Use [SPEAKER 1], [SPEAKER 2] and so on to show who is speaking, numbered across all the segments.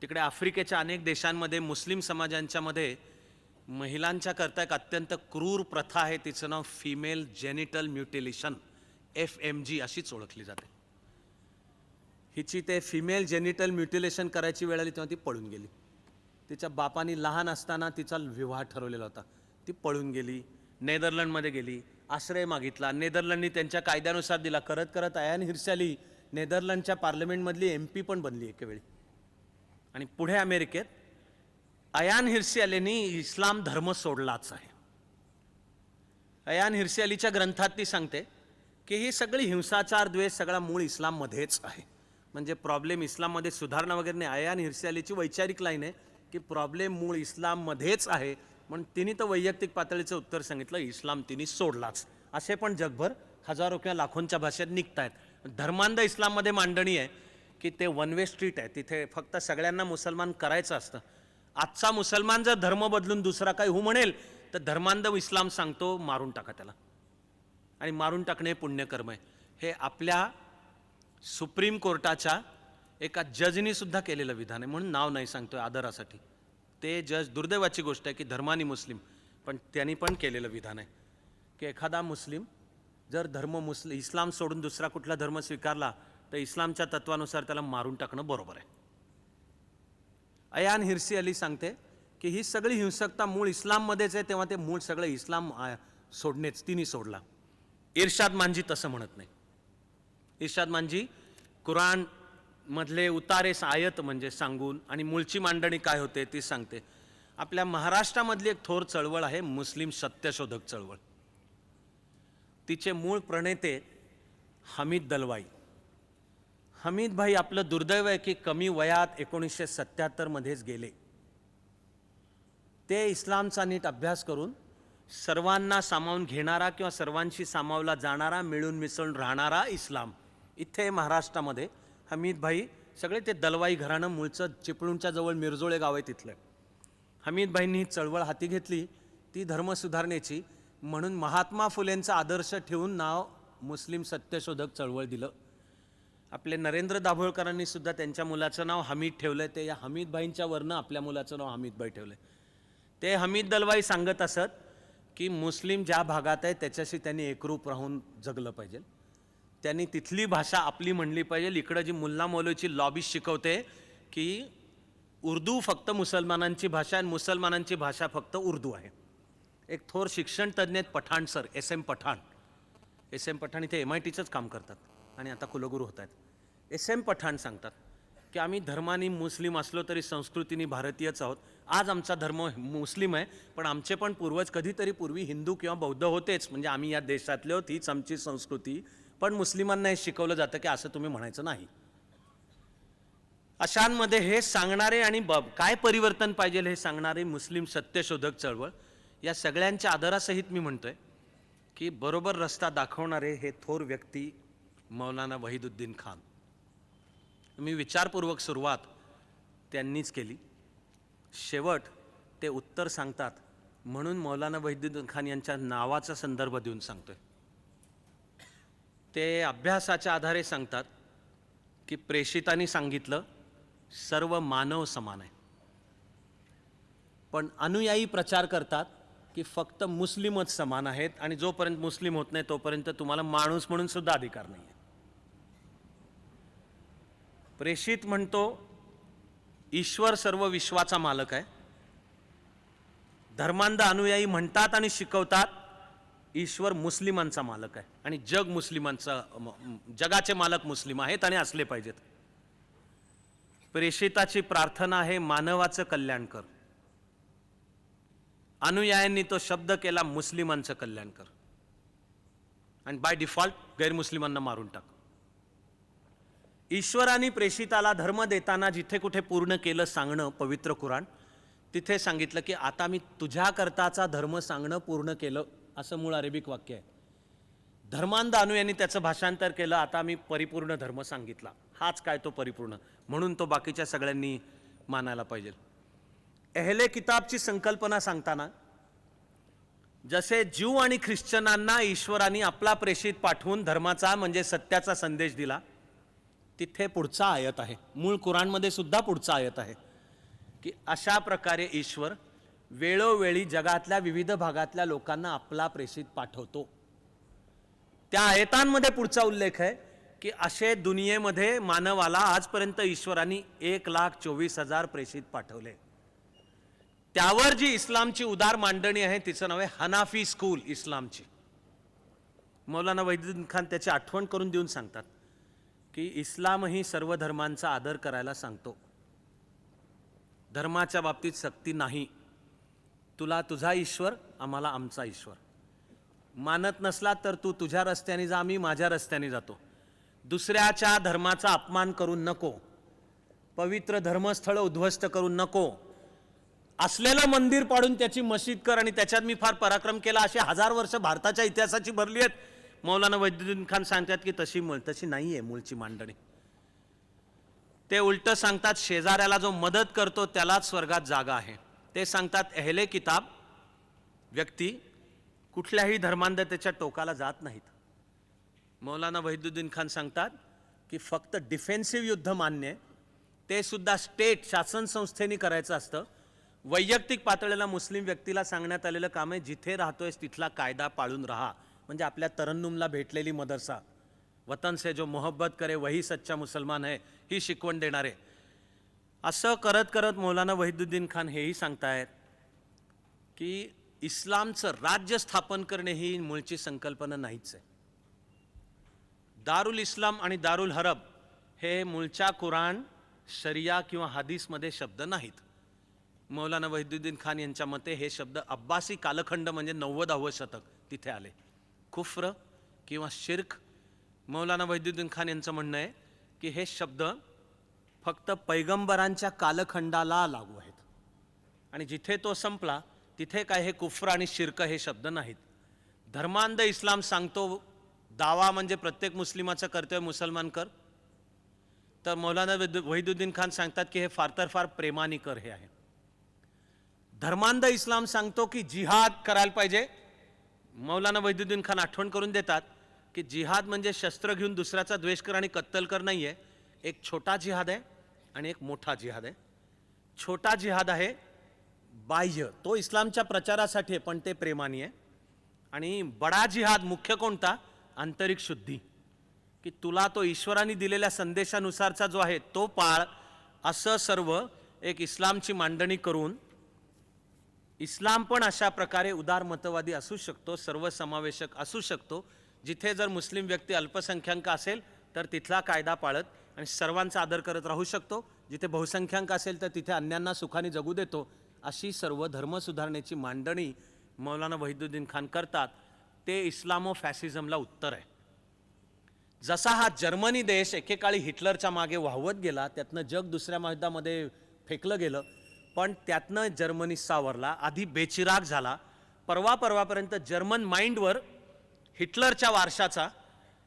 [SPEAKER 1] तिकडे आफ्रिकेच्या अनेक देशांमध्ये मुस्लिम समाजांच्यामध्ये महिलांच्या करता एक अत्यंत क्रूर प्रथा आहे, तिचं नाव फिमेल जेनिटल म्युटिलेशन, FMG अशीच ओळखली जाते. हिची ते फिमेल जेनिटल म्युटिलेशन करायची वेळ आली तेव्हा ती पळून गेली. तिच्या बापानी लहान असताना तिचा विवाह ठरवलेला होता, ती पळून गेली, नेदरलंडमध्ये गेली, आश्रय मागितला, नेदरलंडनी त्यांच्या कायद्यानुसार दिला. करत करत अयान हिर्सी अली नेदरलंडच्या पार्लमेंटमधली MP पण बनली एकेवेळी. आणि पुढे अमेरिकेत अयान हिर्सी अलींनी इस्लाम धर्म सोडलाच आहे. अयान हिर्सी अलीच्या ग्रंथात ती सांगते की ही सगळी हिंसाचार द्वेष सगळा मूळ इस्लाममध्येच आहे. म्हणजे प्रॉब्लेम इस्लाममध्ये सुधारणा वगैरे नाही. अयान हिर्सी अलीची वैचारिक लाईन आहे की प्रॉब्लेम मूळ इस्लाममध्येच आहे. म्हणून तिने तर वैयक्तिक पातळीचं उत्तर सांगितलं, इस्लाम तिने सोडलाच. असे पण जगभर हजारो किंवा लाखोंच्या भाषेत निघत आहेत. धर्मांध इस्लाममध्ये मांडणी आहे की ते वन वे स्ट्रीट आहे, तिथे फक्त सगळ्यांना मुसलमान करायचं असतं. आजचा मुसलमान जर धर्म बदलून दुसरा काही म्हणेल तर धर्मांध इस्लाम सांगतो मारून टाका त्याला, आणि मारून टाकणे हे पुण्यकर्म आहे. हे आपल्या सुप्रीम कोर्टाच्या एका जजनी सुद्धा केलेलं विधान आहे, म्हणून नाव नाही सांगतोय आदरासाठी. ते जज, दुर्दैवाची गोष्ट आहे की धर्मानी मुस्लिम, पण त्यांनी पण केलेलं विधान आहे की एखादा मुस्लिम जर इस्लाम सोडून दुसरा कुठला धर्म स्वीकारला तर इस्लामच्या तत्वानुसार त्याला मारून टाकणं बरोबर आहे. अयान हिर्सी अली सांगते की ही सगळी हिंसकता मूळ इस्लाममध्येच आहे, तेव्हा ते मूळ सगळं इस्लाम सोडणेच तिने सोडला. इर्शाद मांझी तसं म्हणत नाही. इर्शाद मांझी कुराण मधले उतारे आयत म्हणजे सांगून आणि मूळची मांडणी काय होते ती सांगते. आपल्या महाराष्ट्रामधली एक थोर चळवळ आहे मुस्लिम सत्यशोधक चळवळ. तिचे मूळ प्रणेते हमीद दलवाई. हमीद भाई आपलं दुर्दैव आहे की कमी वयात 1977 मध्येच गेले. ते इस्लामचा नीट अभ्यास करून सर्वांना सामावून घेणारा किंवा सर्वांशी सामावला जाणारा, मिळून मिसळून राहणारा इस्लाम, इथे महाराष्ट्रामध्ये हमीद भाई सगळे ते दलवाई घराणं मूळचं चिपळूणच्या जवळ मिरजोळे गाव आहे तिथलं. हमीद भाईंनी ही चळवळ हाती घेतली, ती धर्म सुधारणेची, म्हणून महात्मा फुलेंचा आदर्श ठेवून नाव मुस्लिम सत्यशोधक चळवळ दिलं. आपले नरेंद्र दाभोळकरांनी सुद्धा त्यांच्या मुलाचं नाव हमीद ठेवलं. ते या हमीद भाईंच्या वरनं आपल्या मुलाचं नाव हमीद भाई ठेवलं. ते हमीद दलवाई सांगत असत की मुस्लिम ज्या भागात आहे त्याच्याशी त्यांनी एकरूप राहून जगलं पाहिजे, त्यांनी तिथली भाषा आपली म्हणली पाहिजे. इकडं जी मुल्ला मौलवीची लॉबी शिकवते की उर्दू फक्त मुसलमानांची भाषा आणि मुसलमानांची भाषा फक्त उर्दू आहे. एक थोर शिक्षण तज्ज्ञ आहेत Pathan sir, SM Pathan. SM Pathan इथे MITचंच काम करतात आणि आता कुलगुरू होत आहेत. SM पठाण सांगतात की आम्ही धर्मानी मुस्लिम असलो तरी संस्कृतीने भारतीयच आहोत. आज आमचा धर्म मुस्लिम आहे, पण आमचे पण पूर्वज कधीतरी पूर्वी हिंदू किंवा बौद्ध होतेच, म्हणजे आम्ही या देशातले आहोत, हीच आमची संस्कृती. पण मुस्लिमांना हे शिकवलं जातं की असं तुम्ही म्हणायचं नाही. अशांमध्ये हे सांगणारे आणि काय परिवर्तन पाहिजे हे सांगणारे मुस्लिम सत्यशोधक चळवळ, या सगळ्यांच्या आदरासहित मी म्हणतोय की बरोबर रस्ता दाखवणारे हे थोर व्यक्ती मौलाना वहीदुद्दीन खान. मी विचारपूर्वक सुरुवात त्यांनीच केली, शेवट ते उत्तर सांगतात, म्हणून मौलाना वहीदुद्दीन खान यांच्या नावाचा संदर्भ देऊन सांगतोय. ते अभ्यासाच्या आधारे सांगतात की प्रेषितांनी सांगितलं सर्व मानव समान आहे, पण अनुयायी प्रचार करतात की फक्त मुस्लिमच समान आहेत आणि जोपर्यंत मुस्लिम होत नाही तोपर्यंत तुम्हाला माणूस म्हणून सुद्धा अधिकार नाही आहे. प्रेषित म्हणतो ईश्वर सर्व विश्वाचा मालक आहे. धर्मांध अनुयायी म्हणतात आणि शिकवतात ईश्वर मुस्लिमांचा मालक आहे आणि जग मुस्लिमांचा, जगाचे मालक मुस्लिम आहेत आणि असले पाहिजेत. प्रेषिताची प्रार्थना आहे मानवाचं कल्याण कर. अनुयायांनी तो शब्द केला मुस्लिमांचं कल्याण कर आणि बाय डिफॉल्ट गैरमुस्लिमांना मारून टाक. ईश्वराने प्रेषिताला धर्म देताना जिथे कुठे पूर्ण केलं सांगणं पवित्र कुराण, तिथे सांगितलं की आता मी तुझ्या करताचा धर्म सांगणं पूर्ण केलं, असं मूळ अरेबिक वाक्य आहे. धर्मांध अनुयायांनी त्याचं भाषांतर केलं, आता मी परिपूर्ण धर्म सांगितला. हाच काय तो परिपूर्ण, म्हणून तो बाकीच्या सगळ्यांनी मानायला पाहिजे. अहले किताबची संकल्पना सांगताना जसे ज्यू आणि ख्रिश्चनांना ईश्वराने आपला प्रेषित पाठवून धर्माचा म्हणजे सत्याचा संदेश दिला, तिथे पुढचा आयत आहे, मूळ कुराणमध्ये सुद्धा पुढचा आयत आहे. की अशा प्रकारे ईश्वर वेळोवेळी जगातल्या विविध भागातल्या लोकांना आपला प्रेषित पाठवतो. त्या आयतांमध्ये पुढचा उल्लेख आहे की असे दुनियेमध्ये मानवाला आजपर्यंत ईश्वरांनी 1,24,000 प्रेषित पाठवले. त्यावर जी इस्लामची उदार मांडणी आहे तिचं नाव आहे हनाफी स्कूल इस्लामची. मौलाना वहीदुद्दीन खान त्याची आठवण करून देऊन सांगतात की इस्लामही सर्व धर्मांचा आदर करायला सांगतो. धर्माच्या बाबतीत सक्ती नाही. तुला तुझा ईश्वर, आम्हाला आमचा ईश्वर. मानत नसला तर तू तुझ्या रस्त्याने जा, आम्ही माझ्या रस्त्याने जातो. दुसऱ्याच्या धर्माचा अपमान करून नको. पवित्र धर्मस्थळ उद्ध्वस्त करून नको. असलेलं मंदिर पाडून त्याची मशीद कर आणि त्याच्यात मी फार पराक्रम केला, अशी 1000 वर्ष भारताच्या इतिहासाची भरली आहेत. मौलाना वहीदुद्दीन खान सांगतात की तशी नाहीये मूळची मांडणी. ते उलट सांगतात शेजाऱ्याला जो मदत करतो त्यालाच स्वर्गात जागा आहे. ते सांगतात अहले किताब व्यक्ती कुठल्याही धर्मांधतेच्या टोकाला जात नाहीत. मौलाना वहीदुद्दीन खान सांगतात की फक्त डिफेन्सिव्ह युद्ध मान्य आहे, ते सुद्धा स्टेट शासन संस्थेने करायचं असतं. वैयक्तिक पातळीला मुस्लिम व्यक्तीला सांगण्यात आलेलं काम आहे जिथे राहतोय तिथला कायदा पाळून राहा. म्हणजे आपल्या तरन्नुमला भेटलेली मदरसा, वतन से जो मोहब्बत करे वही सच्चा मुसलमान है, ही शिकवण देणारे. असं करत करत मौलाना वहीदुद्दीन खान हेही सांगतायत की इस्लामचं राज्य स्थापन करणे ही मूळची संकल्पना नाहीच आहे. दारुल इस्लाम आणि दारुल हरब हे मूळच्या कुराण, शरिया किंवा हदीसमध्ये शब्द नाहीत. मौलाना वहीदुद्दीन खान यांच्या मते हे शब्द अब्बासी कालखंड म्हणजे 90वे शतक तिथे आले. कुफ्र किंवा शिर्क, मौलाना वहीदुद्दीन खान यांचं म्हणणं आहे की हे शब्द फक्त पैगंबरांच्या कालखंडाला लागू आहेत आणि जिथे तो संपला तिथे काय हे कुफ्र आणि शिर्क हे शब्द नाहीत. धर्मांध इस्लाम सांगतो दावा म्हणजे प्रत्येक मुस्लिमाचं कर्तव्य मुसलमान कर, तर मौलाना वहीदुद्दीन खान सांगतात की हे फार तर फार प्रेमाने कर हे आहे. धर्मांध इस्लाम सांगतो की जिहाद करायला पाहिजे. मौलाना वहीदुद्दीन खान आठवण करून देतात की जिहाद म्हणजे शस्त्र घेऊन दुसऱ्याचा द्वेष कर आणि कत्तल कर नाहीये. एक छोटा जिहाद आहे आणि एक मोठा जिहाद आहे. छोटा जिहाद आहे बाह्य, तो इस्लामच्या प्रचारासाठी आहे पण ते प्रेमाने आहे. आणि बडा जिहाद मुख्य कोणता? आंतरिक शुद्धी, की तुला तो ईश्वराने दिलेल्या संदेशानुसारचा जो आहे तो पाळ. असं सर्व एक इस्लामची मांडणी करून इस्लाम पण अशा प्रकारे उदारमतवादी असू शकतो, सर्वसमावेशक असू शकतो. जिथे जर मुस्लिम व्यक्ती अल्पसंख्याक असेल तर तिथला कायदा पाळत आणि सर्वांचा आदर करत राहू शकतो. जिथे बहुसंख्याक असेल तर तिथे अन्यांना सुखाने जगू देतो. अशी सर्व धर्म सुधारणेची मांडणी मौलाना वहीदुद्दीन खान करतात. ते इस्लामो फॅसिझमला उत्तर आहे. जसा हा जर्मनी देश एकेकाळी हिटलरच्या मागे वाहवत गेला, त्यातनं जग दुसऱ्या महायुद्धामध्ये फेकलं गेलं, पण त्यातनं जर्मनी सावरला, आधी बेचिराग झाला. परवापर्यंत जर्मन माइंडवर हिटलरच्या वारशाचा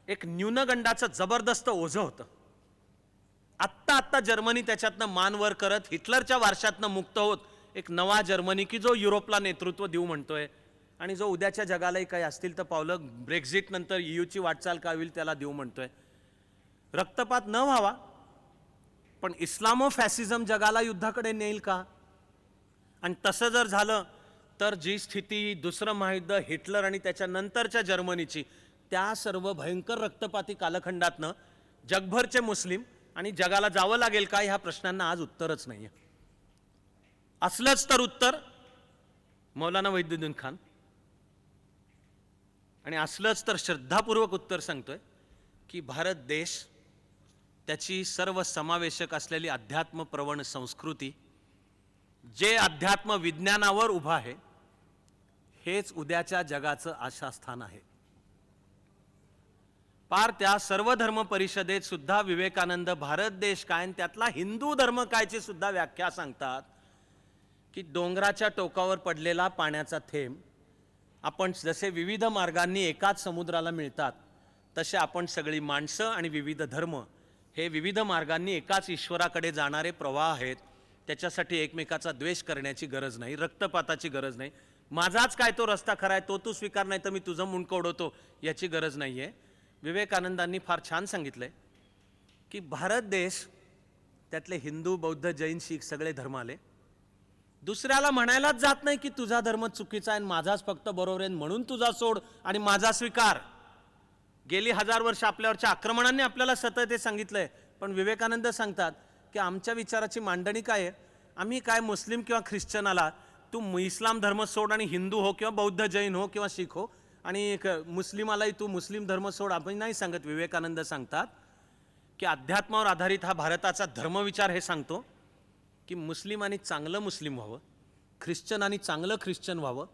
[SPEAKER 1] एक न्यूनगंडाचं जबरदस्त ओझं होतं. आत्ता जर्मनी त्याच्यातनं मान वर करत हिटलरच्या वारशातनं मुक्त होत एक नवा जर्मनी की जो युरोपला नेतृत्व देऊ म्हणतोय आणि जो उद्याच्या जगालाही काही असतील तर पावलं ब्रेक्झिट नंतर ईयूची वाटचाल काय होईल त्याला देऊ म्हणतोय. रक्तपात न व्हावा, पण इस्लामो फॅसिझम जगाला युद्धाकडे नेईल का? आणि तसं जर झालं तर जी स्थिती दुसरं महायुद्ध, हिटलर आणि त्याच्यानंतरच्या जर्मनीची, त्या सर्व भयंकर रक्तपाती कालखंडातनं जगभरचे मुस्लिम आणि जगाला जावं लागेल का, ह्या प्रश्नांना आज उत्तरच नाहीये. असलंच तर उत्तर मौलाना वहीदुद्दीन खान, आणि असलंच तर श्रद्धापूर्वक उत्तर सांगतोय की भारत देश त्याची सर्व समावेशक असलेली अध्यात्म प्रवण संस्कृती, जे अध्यात्म विज्ञानावर उभा आहे, हेच उद्याच्या जगाचं आशास्थान आहे. पार त्या सर्व धर्म परिषदेत सुद्धा विवेकानंद भारत देश काय आणि त्यातला हिंदू धर्म कायची सुद्धा व्याख्या सांगतात की डोंगराच्या टोकावर पडलेला पाण्याचा थेंब, आपण जसे विविध मार्गांनी एकाच समुद्राला मिळतात तसे आपण सगळी माणसं आणि विविध धर्म हे विविध मार्गांनी एकाच ईश्वराकडे जाणारे प्रवाह आहेत. त्याच्यासाठी एकमेकाचा द्वेष करण्याची गरज नाही, रक्तपाताची गरज नाही. माझाच काय तो रस्ता खरा आहे, तो तू स्वीकार नाही तर मी तुझं मुंडकं उडवतो याची गरज नाही आहे. विवेकानंदांनी फार छान सांगितलंय की भारत देश त्यातले हिंदू, बौद्ध, जैन, शीख सगळे धर्म आले. दुसऱ्याला म्हणायलाच जात नाही की तुझा धर्म चुकीचा आहे आणि माझाच फक्त बरोबर आहे म्हणून तुझा सोड आणि माझा स्वीकार. गेली 1000 वर्ष आपल्यावरच्या आक्रमणांनी आपल्याला सतत हे सांगितलंय. पण विवेकानंद सांगतात की आमच्या विचाराची मांडणी काय आहे, आम्ही काय मुस्लिम किंवा ख्रिश्चनाला तू इस्लाम धर्म सोड आणि हिंदू हो किंवा बौद्ध जैन हो किंवा शीख हो आणि मुस्लिमालाही तू मुस्लिम धर्म सोड आपण नाही सांगत. विवेकानंद सांगतात की अध्यात्मावर आधारित हा भारताचा धर्मविचार हे सांगतो की मुस्लिमांनी चांगलं मुस्लिम व्हावं, ख्रिश्चनांनी चांगलं ख्रिश्चन व्हावं,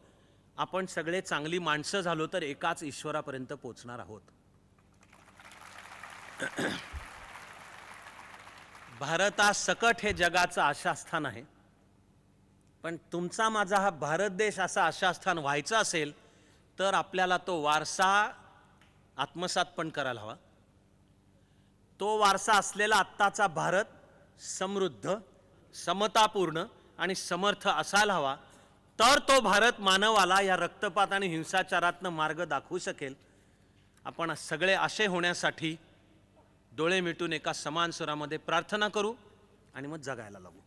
[SPEAKER 1] आपण सगळे चांगली माणसं झालो तर एकाच ईश्वरापर्यंत पोहोचणार आहोत. भारतासकट हे जगाचं आशास्थान आहे. पण तुमचा माझा हा भारत देश असं आशास्थान व्हायचं असेल तर आपल्याला तो वारसा आत्मसात पण करायला हवा. तो वारसा असलेला आत्ताचा भारत समृद्ध, समतापूर्ण आणि समर्थ असायला हवा. तर तो भारत मानवाला या रक्तपात आणि हिंसाचारातनं मार्ग दाखवू शकेल. आपण सगळे असे होण्यासाठी डोळे मिटून एका समान स्वरामध्ये प्रार्थना करू आणि मग जगायला लागू.